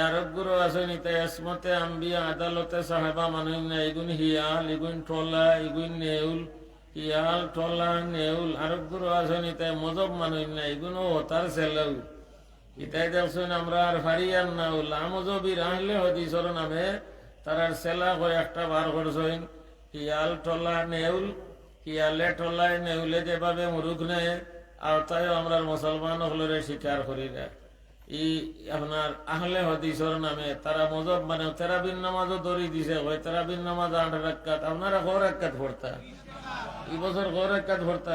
আরবগুলো আছে নিতে এসমতে আম্বিয়া আদালতে সাহেবা মানুষ না এগুন হিয়াল এগুন টলা এগুন নেউল হিয়াল টলা নেউল আরবগুলো আছে নিতে মজব মানুষ না এগুলো তার সেলেও ইতাই দেখছেন আমরা আর ফারিয়ান না আমজবির আহলে হদিসর নামে তার সেলা করে একটা বার করছেন হিয়াল টলা নেউল হিয়ালে টলায় নেউলে যেভাবে মুরুখ নেয় আওতায় আমরা মুসলমান হলরে স্বীকার করি না ই আপনার আহলে হদিসর নামে তারা মজব মানে তেরাবিন নামাজও দড়ি দিছে হয় তেরাবিন নামাজ 8 রাকাত আপনারা কয় রাকাত পড়তা এই বছর কয় রাকাত পড়তা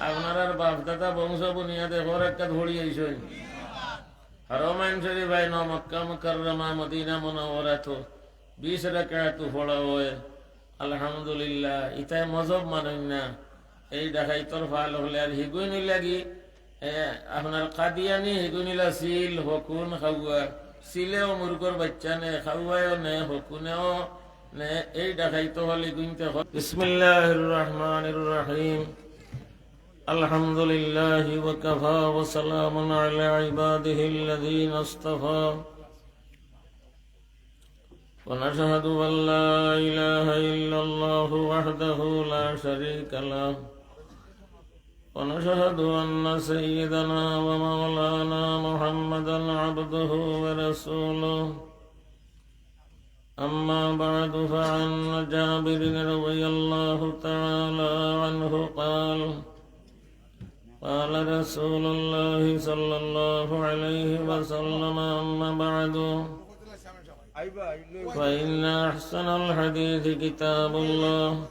আপনারা বাপ দাদা বংশ বুনিয়াদে কয় রাকাত পড়ি আইছেন হরমাইন শরীফ ভাই ন মক্কা মুকাররমা মদিনা মুনাওয়ারা তো 20 রাকাত পড়া হয় আলহামদুলিল্লাহ ইতাই মজব মানেন না এই ডাকাইতর ফাল হলে আর হিগুইনি লাগি আপনার কাদিয়ানি হিগুনিলা সিল হকুন খাওয়া সিলেও মুরগর বাচ্চা নে খাওয়ায়ও নে হকুনেও নে এই ডাকাইতো হলে গুনতে হয় বিসমিল্লাহির রহমানির রহিম আলহামদুলিল্লাহি ওয়া কাফা ওয়া সালামুন আলা ইবাদিহিল্লাযীনা ইসতাফা ونشهد أن لا إله إلا الله وحده لا شريك له ونشهد أن سيدنا ومولانا محمدا عبده ورسوله أما بعد فعن جابر رضي الله تعالى عنه قال قال رسول الله صلى الله عليه وسلم أما بعد فإن أحسن الحديث كتاب الله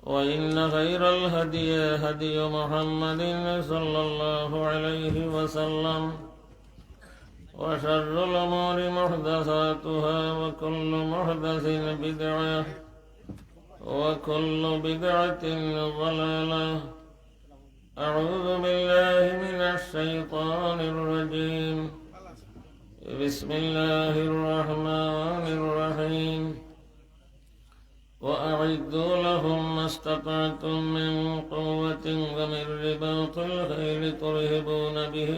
وإن خير الهدي هدي محمد صلى الله عليه وسلم وشر الأمور محدثاتها وكل محدث بدعة وكل بدعة ضلالة أعوذ بالله من الشيطان الرجيم بسم الله الرحمن الرحيم وأعدوا لهم ما استطعتم من قوة ومن رباط الخيل ترهبون به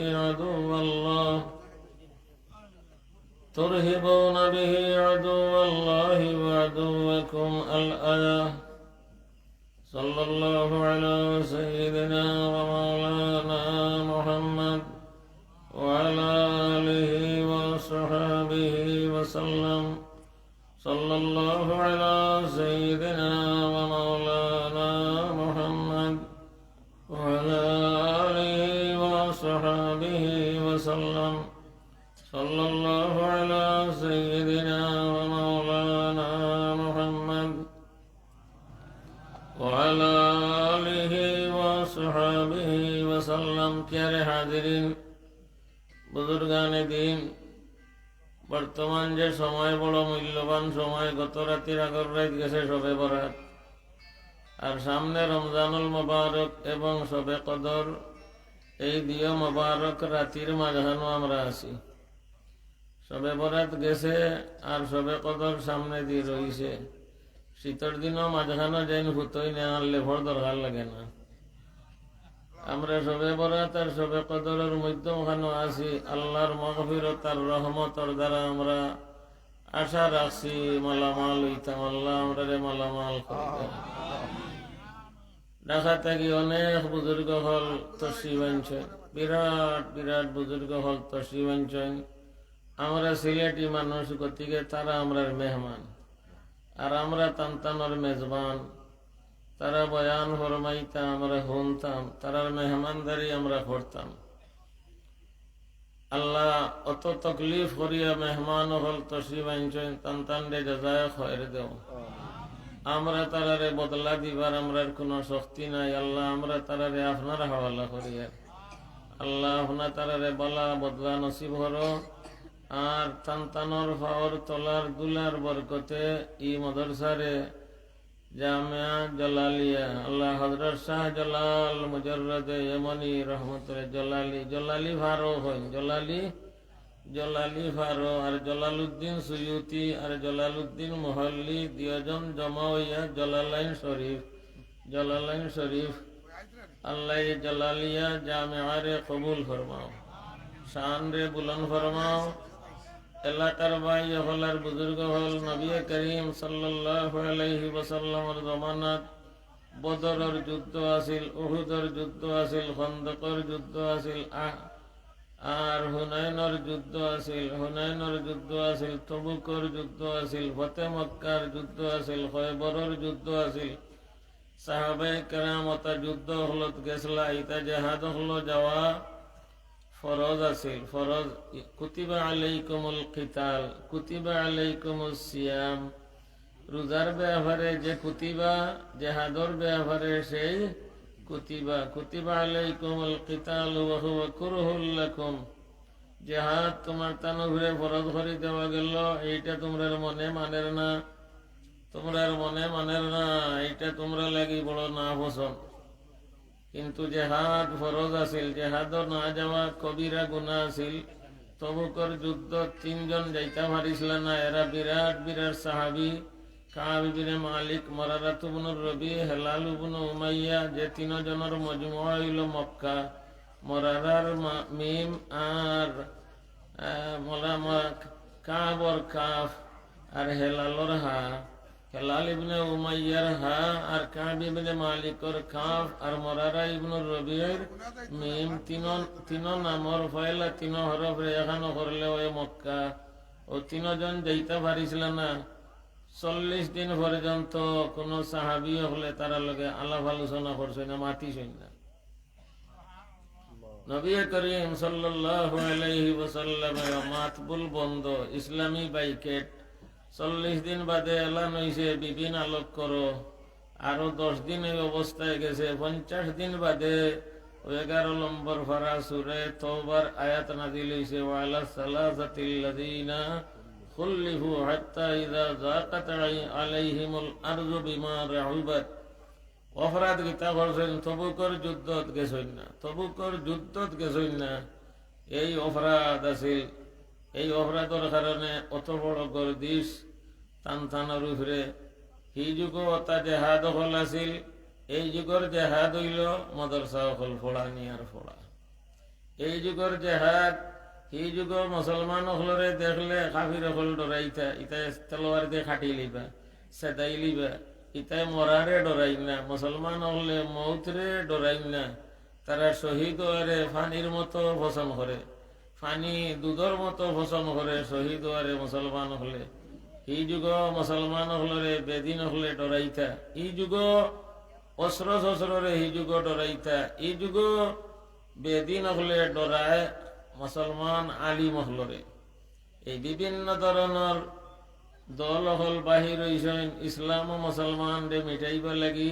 عدو الله وعدوكم الأذى صلى الله على سيدنا ومولانا محمد وعلى آله وصحبه وسلم صلى الله على سيدنا ومولانا محمد وعلى آله وصحبه وسلم صلى الله على سيدنا ومولانا محمد وعلى آله وصحبه وسلم প্যারে হাজিরিন বুজুর্গানে দিন বর্তমান যে সময় বড় মূল্যবান সময় গত রাতের আগর রাত গেছে শবে বরাত আর সামনে রমজানুল মুবারক এবং শবে কদর এই দিয়ে মুবারক রাতের মাঝখানে আমরা আছি শবে বরাত গেছে আর শবে কদর সামনে দিয়ে রয়েছে শীতের দিনও মাঝখানে যাইন হুতই না আনলে ভর দরকার লাগে না আমরা শবে বরাত আর শবে কদরের মধ্যখানে আছি আল্লাহর মাগফিরত আর রহমতের দ্বারা আমরা আশা রাখছি মালামাল হইতাম আল্লাহ আমরা মালামাল করিতাম ঢাকা থেকে অনেক বুজুর্গ হল তসি বাঞ্চন বিরাট বিরাট বুজুর্গ হল তসি বাঞ্চন আমরা সিলেটি মানুষ গতিকে তারা আমরার মেহমান আর আমরা তান্তানোর মেজবান তারা বয়ান ফরমাইতাম আমরা শুনতাম তারার মেহমানদারি আমরা করতাম আল্লাহ অত তকলিফ করিয়া মেহমান হল তসিব আনছেন তান্তানরে জাযায়ে খয়র দেও আমরা তারারে বদলা দিবার আমরার কোনো শক্তি নাই আল্লাহ আমরা তারারে আপনার হাওয়ালা করিয়া আল্লাহ আপনা তারারে বলা বদলা নসিব হরো আর তান্তানোর ফাওয়ার তলার দুলার বরকতে ই মাদ্রাসারে জামিয়া জালালিয়া আল্লাহ হযরত শাহ জালাল মুজাররদ ইয়ামানি রহমতুল্লাহ জালালি ভারো হন জালালি ভারো আর জালালউদ্দিন সুয়ুতি আর জালালউদ্দিন মুহাল্লি দুইজন জমা হইয়া জালালাইন শরীফ আল্লাহ জালালিয়া জামিয়ারে কবুল ফরমাও শান রে বুলন ফরমাও। এলাকার ভাই হল আর বুজুর্গ হল নবী করিম সাল্লাল্লাহু আলাইহি ওয়াসাল্লামের জমানাত বদরের যুদ্ধ আছিল, উহুদের যুদ্ধ আছিল, খন্দকের যুদ্ধ আছিল, আর হুনাইনের যুদ্ধ আছিল, তবুকের যুদ্ধ আছিল, ফতে মক্কার যুদ্ধ আছিল, খয়বরের যুদ্ধ আছিল। সাহাবায়ে কেরাম ওটা যুদ্ধ হলত গেছলা, ইতা জাহাদ হলো যাওয়া ফরজ আছিল। ফরজ কুতিবা আলাইকুমুল কিতাল, কুতিবা আলাইকুমুস সিয়াম। রোজার ব্যাপারে যে কুতিবা, জেহাদর ব্যাপারে সেই কুতিবা। কুতিবা আলাইকুমুল কিতাল ওয়া হুয়া কুরহুল লাকুম। জেহাদ তোমার তানুঘুরে ফরজ করে দেওয়া গেল, এইটা তোমরা মনে মানের না, এইটা তোমরা লাগি বড় না পছন্দ। কিন্তু জেহাদ ফরজ আছিল, জেহাদর না যাওয়া কবিরা গুনাহ আছিল। তবুকর যুদ্ধ 3 জন যাইতা পারিছিল না, এরা বিরাট বিরাট সাহাবী। কাব ইবনে মালিক, মারারাত ইবনে রবি, হেলাল ইবনে উমাইয়া, যে 3 জনের মজমুয়া হইল মক্কা। মরারার মিম আর কাবর কাফ আর হেলালর হা। হেলাল ইবনে উমাইয়ার হা আর কাব ইবনে মালিকর কাফ আর মরারা ইবনে রবির মিম, তিন নামর ফয়লা 3 হরফ রে এখানো করলে ওই মক্কা। ও 3 জন যাইতে পারিছিল না। 40 দিন পর্যন্ত কোন সাহাবী হলে তারা লগে আলাপ আলোচনা করছে না, মাতিছেন না। নবী করিম সাল্লাল্লাহু আলাইহি ওয়াসাল্লামের মাতবুল বন্ধ, ইসলামী বাইকেট। 40 দিন বাদে এলান হইছে বিবিন আলোক করো। আরো 10 দিন এই অবস্থায় গেছে। 50 দিন বাদে 11 নম্বর ফারা সূরা তওবার আয়াত নাযিল হইছে, ওয়া আলা সালাসাতিল্লাযিনা খুল্লিফু হাত্তা ইযা যাকাত আলাইহিমুল আরযু বিমা রাহুবাত। অপরাধ গীতা করছেন, তবুকর যুদ্ধত গেছেন না, এই অপরাধ আছিল। এই অপরাধের কারণে অত বড় গর্দিশ টানটানোর উপরে। এই যুগ অতা জেহাদ হল আছিল। এই যুগর জেহাদ হইল মদরসা হল ফোড়া নিয়ার ফোড়া। এই যুগর জেহাদ, এই যুগ মুসলমান হলরে দেখলে কাফির হল ডরাইতা, ইতাই তলোয়ার দিয়ে খাটি লিবা, সেদাই লিবা। ইতাই মরারে ডরাই না, মুসলমান হলে মৌতরে ডরাই না। তারা শহীদ হরে ফানির মতো পছন্দ করে, ফানি দুধর মতো পছন্দ করে শহীদ হরে মুসলমান হলে। এই যুগ মুসলমান হলরে বেদিন হলে ডরাইতা, এই যুগ অস্ত্র শস্ত্রে এই যুগ ডরাইতা। এই যুগ বেদিন হলে ডরায় মুসলমান আলিম হলরে। এই বিভিন্ন ধরনের দল হল বাহির হইছেন ইসলাম ও মুসলমান রে মিটাইবার লাগি।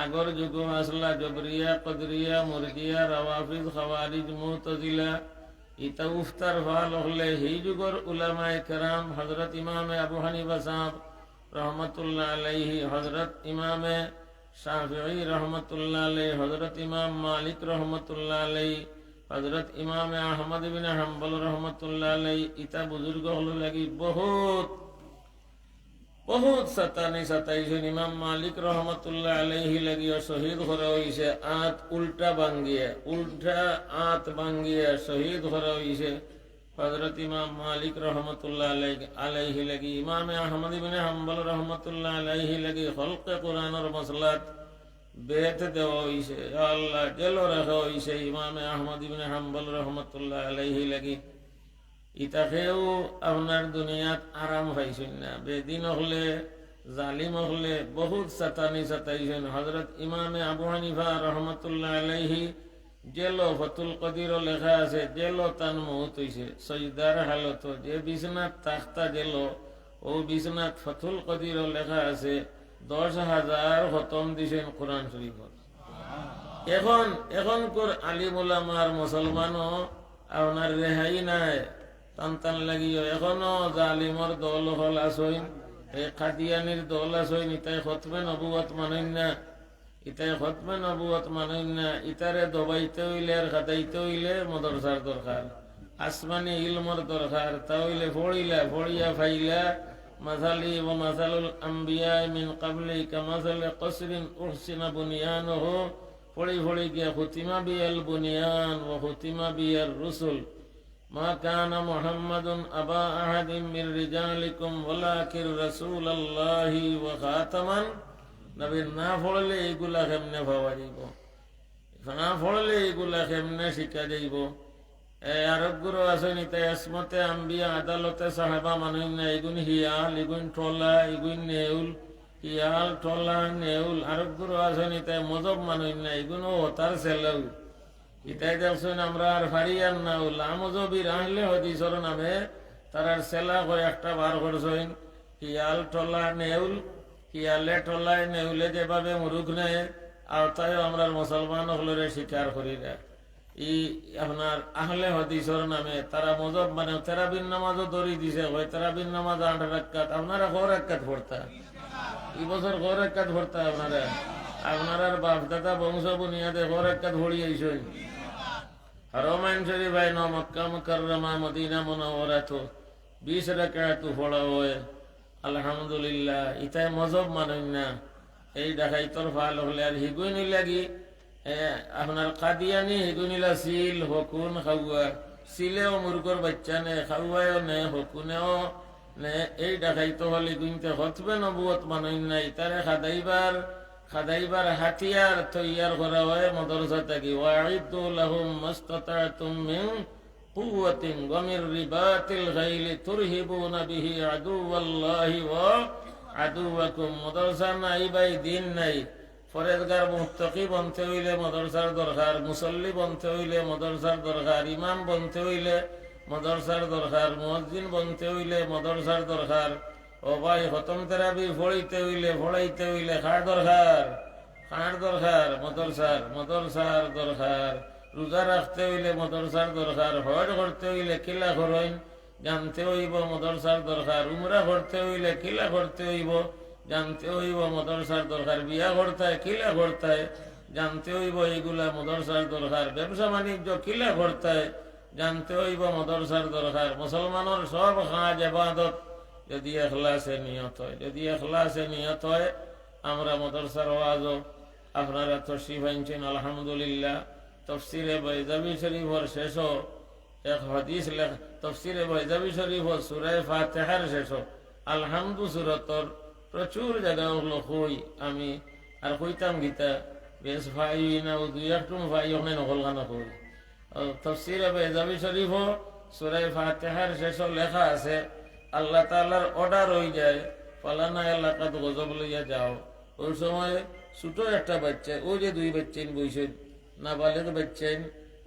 আগর যুগ আসলা জবরিয়া, কদরিয়া, মুরজিয়া, রাওয়াফিজ, খাওয়ারিজ, মুতাজিলা। ইতা উফতার ভাল হলে এই যুগর উলামায়ে কেরাম, হযরত ইমামে আবু হানিফা সাহেব রহমতুল্লাহ আলাইহি, হযরত ইমামে শাফিঈ রহমতুল্লাহ আলাইহি, হযরত ইমাম মালিক রহমতুল্লাহ আলাইহি, হযরত ইমামে আহমদ ইবনে হাম্বল রহমতুল্লাহ আলাইহি। ইতা বুজুর্গ হল লাগি বহুত সাতাইছেন। ইমাম মালিক রহমতুল্লাহ আলাইহি লাগিও শহীদ করা হইছে। উল্টা ভাঙ্গিয়া শহীদ করা হইছে হযরত ইমাম মালিক রহমতুল্লাহ আলাইহি লাগি। ইমামে আহমদ ইবনে হাম্বল রহমতুল্লাহ আলাইহি লাগি খলকে কোরআনের মাসলাত বেত দেওয়া হইছে, আল্লাহ জেল রাখা হইছে ইমামে আহমদ ইবনে হাম্বল রহমতুল্লাহ আলাইহি লাগি। ইতাকেও আপনার দুনিয়াত আরাম পাইছেন না। বেদিন হলে জালিম হলে বহুত সাতাইছেন। হযরত ইমামে আবু হানিফা রহমতুল্লাহ আলাইহি জেল ফতুল কদির লেখা আছে, জেল তান মৌত হইছে সজদার হালত। যে বিছনাথ তাখতা জেল, ও বিছনাথ ফতুল কদির লেখা আছে 10,000 খতম দিছেন কোরআন শরীফ। এখনকার আলিম উলামার মুসলমানও আপনার রেহাই নাই। টান লাগিও এখনো জালিমর দল হল আসইন, এই কাদিয়ানির দল আসইন। ইতাই খতমে নবুয়ত মানেন না, ইতারে দবাইতে হইলে আর খাতাইতে হইলে মদরসার দরকার, আসমানি ইলমর দরকার। তা হইলে ফড়িয়া ফাইলা মাসালি ওয়া মাসালুল আম্বিয়া মিন ক্বাবলি কামাসালি কসরিন উহসিনা বুনিয়ানুহু। ফড়ি গিয়া খুতিমা বিয়াল বুনিয়ান ওয়া খুতিমা বিয়ার রুসুল। মা কানা মুহাম্মাদুন আবা আহাদিম মির রিজালিকুম ওয়ালাকিন রাসূলুল্লাহি ওয়া খাতামান নবীর না পড়লে এগুলা কেমনে পাওয়া যাইব, না পড়লে এগুলা কেমনে শিক্ষা যাইব। আরোগ্য আসেনি তাই আসমতে আম্বিয়া আদালতে সাহেবা মানুষ না এগুন হিয়াল এগুন টলা এগুন নেউল হিয়াল টলা নেউল আরোগ্য আসেনি তাই মজব মানুষ না এগুনও তার সেলেও ইতাই দেখছেন আমরা আর ফারিয়ার না লামজবির আহলে হদিসর নামে তারার সেলা করে একটা বার করছেন হিয়াল টলা নেউল হিয়ালে টলায় নেউলে যেভাবে মুরুখ নেয় আওতায় আমরা মুসলমান হলরে স্বীকার করি না। ই আপনার আহলে হদিসর নামে তারা মজব মানে তেরাবিন নামাজও দড়ি দিছে হয় তেরাবিন নামাজ 8 রাকাত আপনারা কয় রাকাত পড়তা এই বছর কয় রাকাত পড়তা আপনারা বাপ দাদা বংশ বুনিয়াদে কয় রাকাত পড়ি আইছেন হরমাইন শরীফ আইন মক্কা মুকাররমা মদিনা মুনাওয়ারা তো 20 রাকাত পড়া হয় আলহামদুলিল্লাহ। ইতাই মজব মানুষ না এই ডাকাইতর ফাল হলে আর হিগুই লাগি আপনার কাদিয়ানি হিগুনিলা সিল হকুন খাওয়া সিলেও মুরগর বাচ্চা নে খাওয়াও নে হকুনেও নে এই ডাকাইতো হলে গুনতে হতবে নবুয়ত মানুষ নাই তারে খাদাইবার হাতিয়ার তৈয়ার করা হয় মাদ্রাসা থেকে ওয়াইদু লাহুম মাস্তাতাতুম মিন কুওয়াতিন ওয়া মির রিবাতিল গাইল তুরহিবুনা বিহি আদুওয়াল্লাহি ওয়া আদুওয়াকুম। মাদ্রাসা নাই ভাই দিন নাই ফরেজগার মুত্তাকি বনতে হইলে মাদ্রাসার দরকার, মুসল্লি বনতে হইলে মাদ্রাসার দরকার, ইমাম বনতে হইলে মাদ্রাসার দরকার, মুয়াজ্জিন বনতে হইলে মাদ্রাসার দরকার। ও ভাই খতম তেরাবি পড়াইতে হইলে কার দরকার মাদ্রাসার দরকার। রোজা রাখতে হইলে মাদ্রাসার দরকার, হজ করতে হইলে কিলা করেন জানতে হইব মাদ্রাসার দরকার, উমরা করতে হইলে কিলা করতে হইব জানতে হইব মাদ্রাসার দরকার, বিয়া করতে কিলা করতে জানতে হইব এইগুলা মাদ্রাসার দরকার, ব্যবসা বাণিজ্য কিলা করতে জানতে হইব মাদ্রাসার দরকার। মুসলমানের সব কাজ ইবাদত যদি ইখলাসে নিয়ত হয় আমরা মাদ্রাসার ওয়াজও আপনারা তশরিফ আনছেন আলহামদুলিল্লাহ। তফসিরে বাইজাবি শরীফর শেষ এক হাদিস লেখ তফসিরে বাইজাবি শরীফর সূরা ফাতিহার শেষ আলহামদু সূরাতর প্রচুর জায়গা হলো কই আমি আর কইতাম গীতা বেশ ভাই না ও দুই একটুম ভাই ওখানে নকল গানা কই তফসিরে বাইজাবি শরীফ সূরা ফাতিহার শেষ লেখা আছে আল্লাহ তাআলার অর্ডার হয়ে যায় ফালানা এলাকাত গজব লইয়া যাও। ওই সময় ছোট একটা বাচ্চা ওই যে দুই বাচ্চা বইছে না বালেক বাচ্চাইন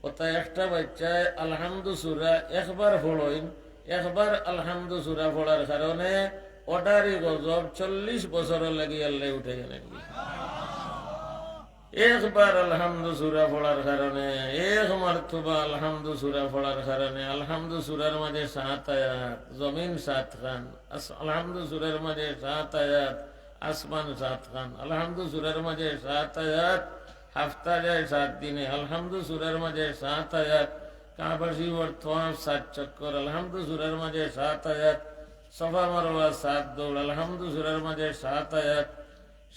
ওটা একটা বাচ্চায় আলহামদু সূরা একবার পড়ইন একবার আলহামদু সূরা পড়ার কারণে অর্ডারি গজব 40 বছর লাগি আল্লাহ উঠে গেলেন। একবার আলহামদু সূরা পড়ার কারণে এক মারতবা আলহামদু সূরা পড়ার কারণে আলহামদু সূরার মাঝে 7 আয়াত জমিন 7 খান আলহামদু সূরার মাঝে 7 আয়াত আসমান 7 খান আলহামদু সূরার মাঝে 7 আয়াত হাফতা যায় 7 দিনে আলহামদু সূরার মাঝে 7 আয়াত কাবা শরীফের তওয়াফ 7 চক্কর আলহামদু সূরার মাঝে 7 আয়াত সফা মারওয়া 7 দৌড় আলহামদু সূরার মাঝে 7 আয়াত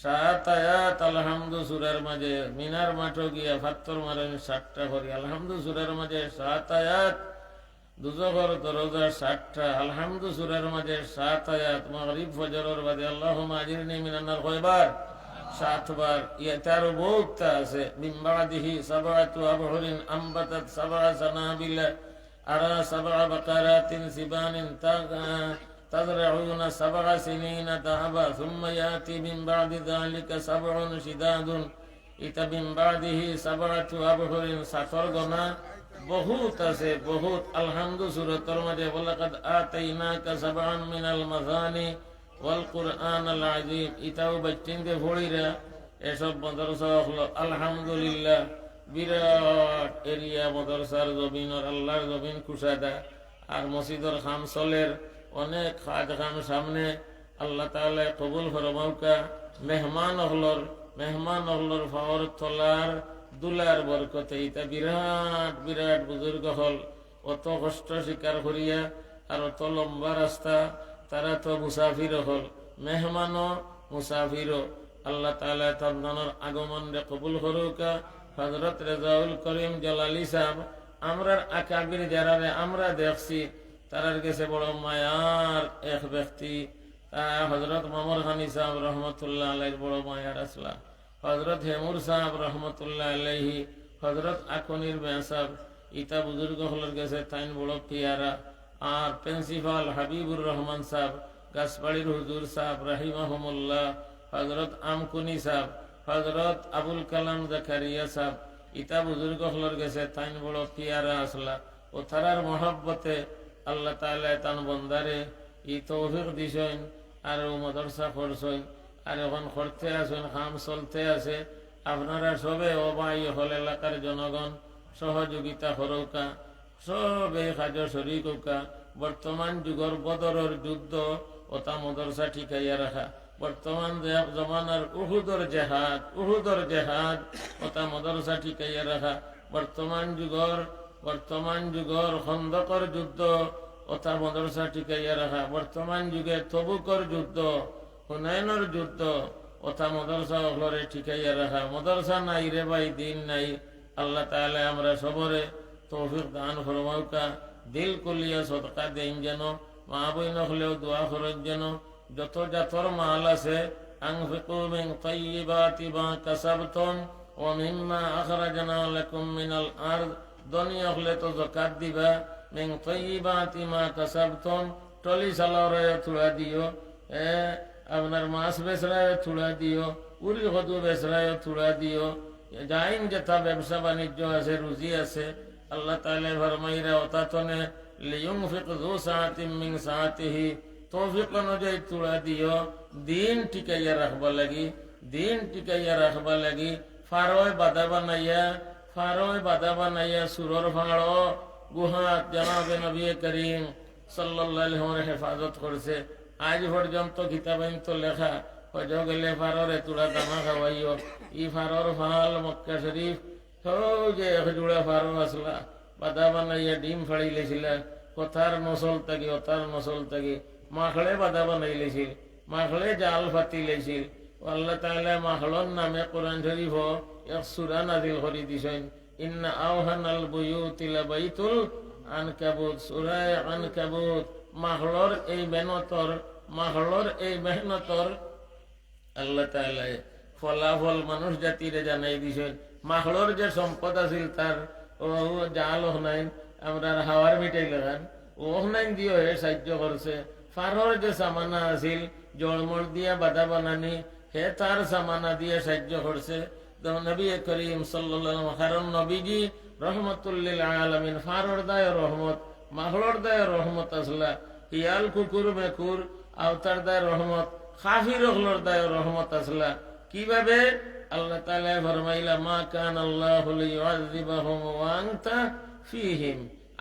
7 আয়াত আলহামদু সূরার মাঝে মিনার মাঠে গিয়া পাথর মারেন 7টা করি আলহামদু সূরার মাঝে 7 আয়াত দুজখর দরজা 7টা আলহামদু সূরার মাঝে 7 আয়াত মাগরিব ফজরের বাদে আল্লাহুম্মা আজিরনি মিনান নার কয়বার 7 বার। ইয়াতারও বহুত আছে মিন বাদিহি সাবআতু আবহুরিন আমবাতাত সাবআ সানাবিলা আরা সাবআ বাকারাতিন সিবানিন تزرعون 7 سنين دأبا ثم يأتي من بعد ذلك 7 شداد إذا من بعده 7 أبحر سفرغنا বহুত আছে বহুত আলহামদু সূরাতের মধ্যে ওয়ালাকাদ আতাইনাকা 7 মিনাল মাসানি ওয়াল কুরআনাল আযীম ইতাও বাচ্চিনকে ফড়িরা এসব মাদ্রাসা হলো আলহামদুলিল্লাহ বিরাট এরিয়া মাদ্রাসার জমিনের আল্লাহর জমিন কুশাদা আর মসজিদের খামসলের অনেক কাজ কাম সামনে আল্লাহ তাআলা কবুল ফরমাউকা। মেহমান হলর ফাওয়ার তলার দুলার বরকতে ইতা বিরাট বিরাট বুজুর্গ হল অত কষ্ট স্বীকার করিয়া আর অত লম্বা রাস্তা তারা তো মুসাফির হল মেহমানও মুসাফিরও আল্লাহ তাআলা তাদের আগমন রে কবুল করুকা। হযরত রেজাউল করিম জালালি সাহেব আমরার আকাবির যারারে আমরা দেখছি তারার কাছে বড় মায়ার এক ব্যক্তি হজরত মামর খানি সাহেব রহমতুল্লাহ আলাইহির বড় মায়ার আসলা, হজরত হেমুর সাহেব রহমতুল্লাহ আলাইহি, হজরত আকনির মেয়া সাহেব, ইতা বুজুর্গ হলের কাছে তাইন বড় পিয়ারা। আর প্রিন্সিপাল হাবিবুর রহমান সাহেব, গাছবাড়ির হুজুর সাহেব রাহিমাহুমুল্লাহ, হজরত আমকুনি সাহেব, হজরত আবুল কালাম জাকারিয়া সাহেব, ইতা বুজুর্গ হলের কাছে তাইন বড় পিয়ারা আসলা। ও তারার মহব্বতে আল্লাহ তাআলা তান বন্দারে ই তৌফিক দিছেন আর ও মাদ্রাসা করছেন আর এখন করতে আছেন, কাম চলতে আছে। আপনারা সবে ও ভাই হল এলাকার জনগণ সহযোগিতা করৌকা, সবে কাজ শরীক হৌকা। বর্তমান যুগর বদরের যুদ্ধ ওটা মাদ্রাসা ঠিকাইয়া রাখা, বর্তমান জমানার উহুদর জেহাদ ওটা মাদ্রাসা ঠিকাইয়া রাখা, বর্তমান যুগর খন্দকর যুদ্ধ ওটা মাদ্রাসা ঠিকাইয়া রাখা, বর্তমান যুগে তবুকর যুদ্ধ, হুনাইনের যুদ্ধ ওটা মাদ্রাসা হলরে ঠিকাইয়া রাখা। মাদ্রাসা নাই রে ভাই, দিন নাই। আল্লাহ তাআলা আমরা সবরে তৌফিক দান ফরমাউকা, দিল কলিয়া সদকা দেন যেন, মা বইন হলেও দোয়া খরচ যেন। যত জাতর মাল আছে আনফিকু মিন তাইয়্যিবাতি মা কাসাবতুম ওয়া মিম্মা আখরাজনা লাকুম মিনাল আরদ, দুনিয়া হলে তো যাকাত দিবা। মিন তাইয়্যিবাতি মা কাসাবতুম, টলি সালারে থুড়া দিও, আপনার মাছ বেচরায় থুড়া দিও, উরি হদু বেচরায় থুড়া দিও। যাইন যেথা ব্যবসা বাণিজ্য আছে, রুজি আছে, আল্লাহ তাআলা ফরমাইরা ওতাতনে লিয়ুনফিক যু সাআতিন মিন সাআতিহি, তৌফিক অনুযায়ী তুলা দিও। দিন টিকাইয়া রাখবা লাগি, ফারোয় বাদা বানাইয়া সুরর ফাড়ো গুহাত জনাবে নবী করিম সাল্লাল্লাহু আলাইহি ওয়া সাল্লাম হেফাজত করছে। আজ পর্যন্ত কিতাবাইন তো লেখা হজ গেলে ফাররে তুলা দামা খাওয়াইও। ই ফারর ফাল মক্কা শরীফ যে জোড়া ফারর আসলা, বাদা বানাইয়া ডিম ফাড়ি লেছিলা, কথার নসল থাকি অতার নসল থাকি মাখড়ে বাদা বানাই লেছিল, মাখড়ে জাল ফাতি লেছিল। আল্লাহ তাআলা মাখড়র নামে কোরআন শরীফ এক সূরা নাযিল করে দিছেন, ইন্না আওহানাল বুয়ুতি লাবাইতুল আনকাবুত, সূরা আনকাবুত। মাখড়র এই মেহনতর আল্লাহ তাআলা ফলাফল মানুষ জাতিরে জানাই দিছেন। মাখড়র যে সম্পদ আছিল তার ও জাল হনাইন আমরা হাওয়ার মিটাই লাগান ওহনাইন দিয়ে সাহায্য করছে। ফারর যে সামানা আছিল জলমল দিয়া বাদা বানানি, হে তার সামানা দিয়ে সাহায্য করছে। নবী করিম সাল্লাল্লাহু আলাইহি ওয়া সাল্লাম, কারণ নবীজি রহমাতুল লিল আলামিন, ফারর দায় রহমত, মাখড়র দায় রহমত আসলা, হিয়াল কুকুর মেকুর আওতার দায় রহমত, কাফির হলর দায় রহমত আসলা। কিভাবে? আল্লাহ তাআলা ফরমাইলা, মা কান আল্লাহু লিয়ুআযিবাহুম ওয়া আনতা ফীহিম,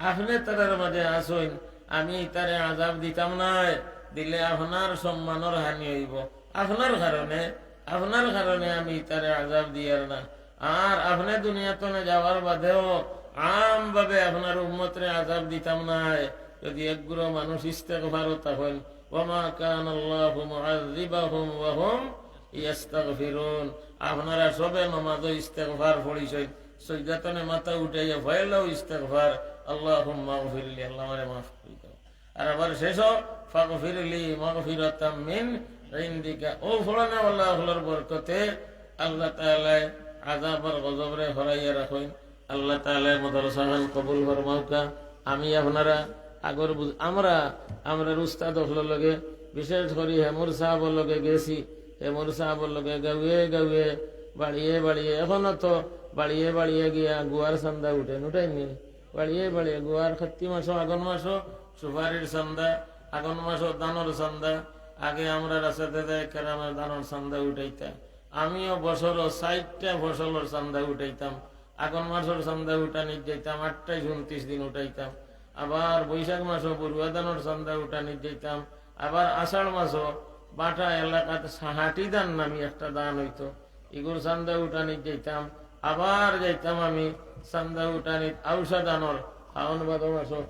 আপনি তাদের মাঝে আসুন, আমি তারে আযাব দিতাম না, দিলে আপনার সম্মানের হানি হইব, আপনার কারণে আমি তারে আযাব দিয়ার না। আর আপনি দুনিয়াতে যাওয়ার বাদেও আম ভাবে আপনার উম্মতরে আযাব দিতাম না, যদি একগুলো মানুষ ইস্তেগফার তখন ওয়া মা কান আল্লাহু মুআযিবাহুম ওয়া হুম ইস্তাগফিরুন। আপনারা সবে নামাজ ইস্তেগফার পড়িছেন, সজদাতনে মাথা উঠাইয়া ভয়লাও ইস্তেগফার, আল্লাহুম্মা গফিরলি, আল্লাহ আমারে মাফ করে দাও। আর আবার শেষ ফাগফিরলি মাগফিরাতাম মিন ইনদিকা, ও ফলানা আল্লাহ হলার বরকতে আল্লাহ তাআলা আযাব আর গজবরে হরাইয়া রাখেন। আল্লাহ তাআলা মাদ্রাসাখান কবুল ফরমাউকা। আমি আপনারা আগর আমরা উস্তাদ হলার লগে বিশেষ করে হেমুর সাহেবের লগে গেছি, হেমুর সাহেবের লগে গাউয়ে বাড়িয়ে এখনো তো বাড়িয়ে গিয়া গুয়ার চান্দা উঠাইনি, বাড়িয়ে গুয়ার খাত্তি মাসো আগন মাসো সুপারির চান্দা, আগন মাসো দানোর চান্দা। আগে আমরা রাস্তাতে কেরামের দানোর চান্দা উঠাইতাম। আমিও বছর 60টা ফসলের চান্দা উঠাইতাম। আগন মাসের চান্দা উঠানি যাইতাম 28-29 দিন উঠাইতাম। আবার বৈশাখ মাসও বড়ুয়া দানোর চান্দা উঠানি যাইতাম। আবার আষাঢ় মাসও বাটা এলাকাতে 60 দান নামি একটা দান হইতো, ইগুর চান্দা উঠানি যাইতাম। আবার যাইতাম আমি চান্দা উঠানি আউসা দানোর শাওন ভাদ মাসও